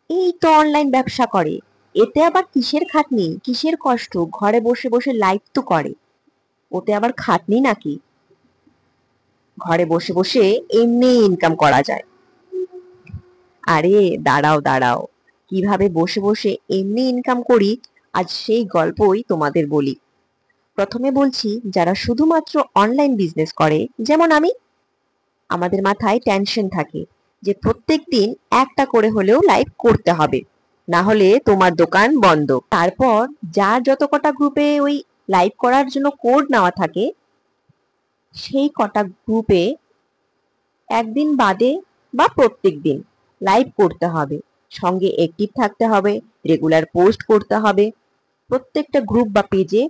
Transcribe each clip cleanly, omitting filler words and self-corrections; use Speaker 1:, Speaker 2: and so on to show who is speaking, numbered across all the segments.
Speaker 1: এই তো অনলাইন ব্যবসা করে, এতে আবার কিসের খাটনি, কিসের কষ্ট, ঘরে বসে বসে লাইভ তো করে, ওতে আবার খাটনি নাকি? ঘরে বসে বসে এমনি ইনকাম করা যায়। আরে দাঁড়াও দাঁড়াও, কিভাবে বসে বসে এমনি ইনকাম করি আজ সেই গল্পই তোমাদের বলি। প্রথমে বলছি, যারা শুধুমাত্র অনলাইন বিজনেস করে, যেমন আমি, আমাদের মাথায় টেনশন থাকে যে প্রত্যেক দিন একটা করে হলেও লাইভ করতে হবে, না হলে তোমার দোকান বন্ধ। তারপর যার যত কটা গ্রুপে ওই লাইভ করার জন্য কোড নেওয়া থাকে, সেই কটা গ্রুপে একদিন বাদে বা প্রত্যেক দিন লাইভ করতে হবে, সঙ্গে অ্যাক্টিভ থাকতে হবে, রেগুলার পোস্ট করতে হবে, প্রত্যেকটা গ্রুপ বা পেজে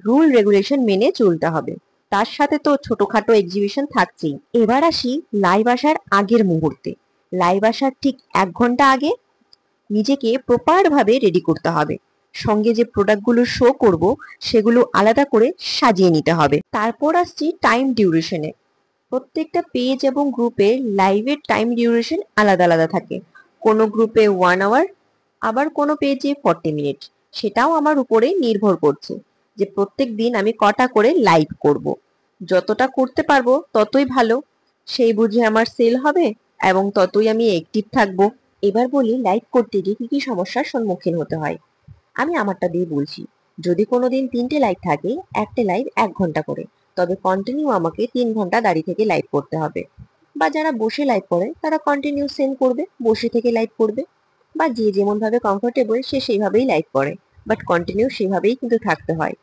Speaker 1: রুল রেগুলেশন মেনে চলতে হবে। তার সাথে তো ছোটখাটো এক্সিবিশন থাকছেই। এবার আসি লাইভ আসার আগের মুহূর্তে। লাইভ আসার ঠিক 1 ঘন্টা আগে নিজেকে প্রপার ভাবে রেডি করতে হবে। সঙ্গে যে প্রোডাক্টগুলো শো করব সেগুলো আলাদা করে সাজিয়ে নিতে হবে। তারপর আসছি টাইম ডিউরেশনে। প্রত্যেকটা পেজ এবং গ্রুপে লাইভের টাইম ডিউরেশন আলাদা আলাদা থাকে। কোনো গ্রুপে 1 আওয়ার, আবার কোনো পেজে 40 মিনিট। সেটাও আমার উপরে নির্ভর করছে যে প্রত্যেক দিন আমি কটা করে লাইভ করব। যতটা করতে পারবো ততই ভালো, সেই বুঝে আমার সেল হবে এবং ততই আমি অ্যাক্টিভ থাকবো। এবার বলি লাইভ করতে গিয়ে কি কি সমস্যার সম্মুখীন হতে হয়। আমি আমারটা দিয়ে বলছি। যদি কোনোদিন 3টে লাইভ থাকে, একটা লাইভ 1 ঘন্টা করে, তবে কন্টিনিউ আমাকে 3 ঘন্টা দাঁড়িয়ে থেকে লাইভ করতে হবে। বা যারা বসে লাইভ করে তারা কন্টিনিউ সেম করবে, বসে থেকে লাইভ করবে। বা যে যেমন ভাবে কমফোর্টেবল সে সেইভাবেই লাইভ করে, বাট কন্টিনিউ সেভাবেই কিন্তু থাকতে হয়।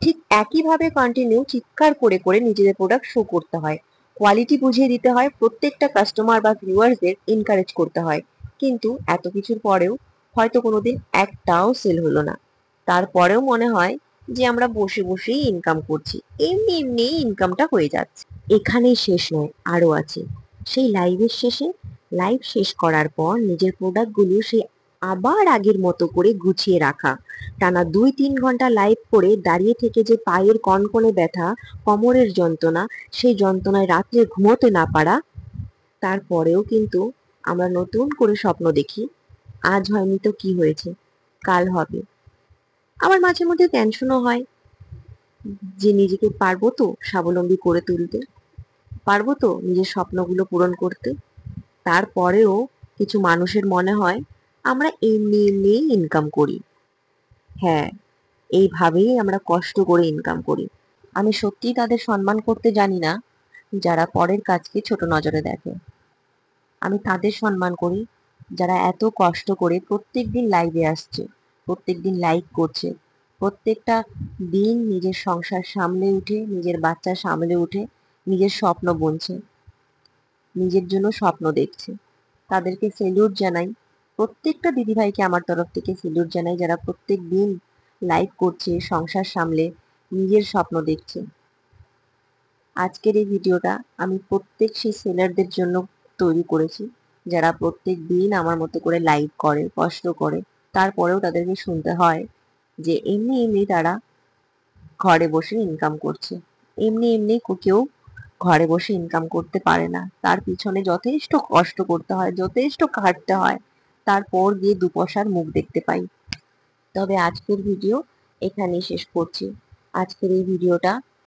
Speaker 1: ঠিক একইভাবে কন্টিনিউ চিৎকার করে করে নিজেদের প্রোডাক্ট শো করতে হয়, কোয়ালিটি বুঝিয়ে দিতে হয়, প্রত্যেকটা কাস্টমার বা ভিউয়ার্সদের এনকারেজ করতে হয়। কিন্তু এত কিছুর পরেও হয়তো কোনোদিন একটাও সেল হলো না, তারপরেও মনে হয় যে আমরা বসে বসেই ইনকাম করছি, এমনি এমনি ইনকামটা হয়ে যাচ্ছে। এখানেই শেষ নয়, আরো আছে। সেই লাইভের শেষে, লাইভ শেষ করার পর নিজের প্রোডাক্টগুলো সেই আবার আগের মতো করে গুছিয়ে রাখা। টানা 2-3 ঘন্টা লাইভ করে দাঁড়িয়ে থেকে যে পায়ের কনকনে ব্যথা, কোমরের যন্ত্রণা, সেই যন্ত্রণায় রাত্রে ঘুমোতে না পারা। তারপরেও কিন্তু আমরা নতুন করে স্বপ্ন দেখি, আজ হয়নি তো কি হয়েছে, কাল হবে। আমার মাঝে মধ্যে টেনশনও হয় যে নিজেকে পারবো তো স্বাবলম্বী করে তুলতে, পারবো তো নিজের স্বপ্নগুলো পূরণ করতে। তারপরেও কিছু মানুষের মনে হয় আমরা এমনি এমনি ইনকাম করি। হ্যাঁ, এইভাবেই আমরা কষ্ট করে ইনকাম করি। আমি সত্যিই তাদের সম্মান করতে জানি না যারা পরের কাজকে ছোট নজরে দেখে। আমি তাদের সম্মান করি যারা এত কষ্ট করে প্রত্যেকদিন লাইভে আসছে, প্রত্যেকদিন লাইভ করছে, প্রত্যেকটা দিন নিজের সংসার সামলে উঠে, নিজের বাচ্চা সামলে উঠে, নিজের স্বপ্ন বুনছে, নিজের জন্য স্বপ্ন দেখছে। তাদেরকে সেলুট জানাই। প্রত্যেকটা দিদিভাইকে আমার তরফ থেকে সেলুট জানাই যারা প্রত্যেক দিন লাইভ করছে, সংসার সামলে নিজের স্বপ্ন দেখছে। আজকের এই ভিডিওটা আমি প্রত্যেক সেই সেলারদের জন্য তৈরি করেছি যারা প্রত্যেক দিন আমার মতো করে লাইভ করে, কষ্ট করে, তারপরেও তাদেরকে শুনতে হয় যে এমনি এমনি তারা ঘরে বসে ইনকাম করছে। এমনি এমনি কেউ ঘরে বসে ইনকাম করতে পারে না, তার পিছনে যথেষ্ট কষ্ট করতে হয়, যথেষ্ট খাটতে হয়, তারপর গিয়ে 2 পয়সার মুখ দেখতে পাই। তবে আজকের ভিডিও এখানেই শেষ করছি। আজকের এই ভিডিওটা